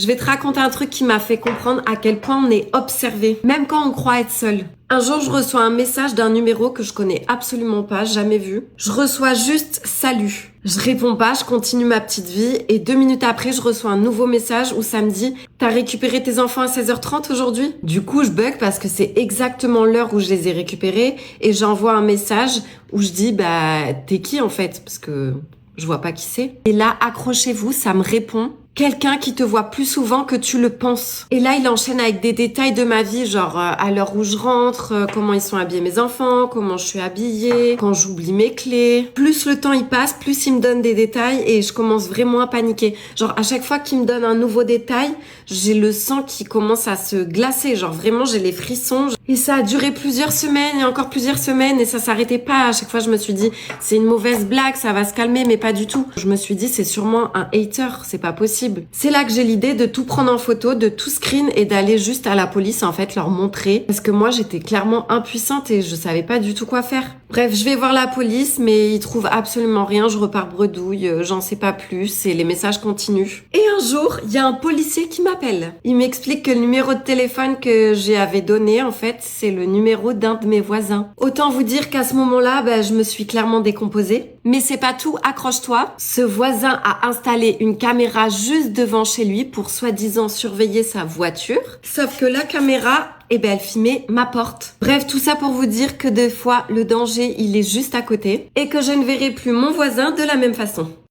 Je vais te raconter un truc qui m'a fait comprendre à quel point on est observé, même quand on croit être seul. Un jour, je reçois un message d'un numéro que je connais absolument pas, jamais vu. Je reçois juste salut. Je réponds pas, je continue ma petite vie et 2 minutes après, je reçois un nouveau message où ça me dit « T'as récupéré tes enfants à 16h30 aujourd'hui ?» Du coup, je bug parce que c'est exactement l'heure où je les ai récupérés et j'envoie un message où je dis « Bah, t'es qui en fait ?» Parce que je vois pas qui c'est. Et là, accrochez-vous, ça me répond. Quelqu'un qui te voit plus souvent que tu le penses. Et là, il enchaîne avec des détails de ma vie, genre à l'heure où je rentre, comment ils sont habillés mes enfants, comment je suis habillée, quand j'oublie mes clés. Plus le temps il passe, plus il me donne des détails et je commence vraiment à paniquer. Genre à chaque fois qu'il me donne un nouveau détail, j'ai le sang qui commence à se glacer. Genre vraiment, j'ai les frissons. Et ça a duré plusieurs semaines et encore plusieurs semaines et ça s'arrêtait pas. À chaque fois, je me suis dit, c'est une mauvaise blague, ça va se calmer, mais pas du tout. Je me suis dit, c'est sûrement un hater, c'est pas possible. C'est là que j'ai l'idée de tout prendre en photo, de tout screen et d'aller juste à la police en fait leur montrer parce que moi j'étais clairement impuissante et je savais pas du tout quoi faire. Bref, je vais voir la police mais ils trouvent absolument rien, je repars bredouille, j'en sais pas plus et les messages continuent. Et un jour, il y a un policier qui m'appelle. Il m'explique que le numéro de téléphone que j'avais donné en fait, c'est le numéro d'un de mes voisins. Autant vous dire qu'à ce moment-là, je me suis clairement décomposée. Mais c'est pas tout, accroche-toi. Ce voisin a installé une caméra juste devant chez lui pour soi-disant surveiller sa voiture. Sauf que la caméra, elle filmait ma porte. Bref, tout ça pour vous dire que des fois, le danger, il est juste à côté et que je ne verrai plus mon voisin de la même façon.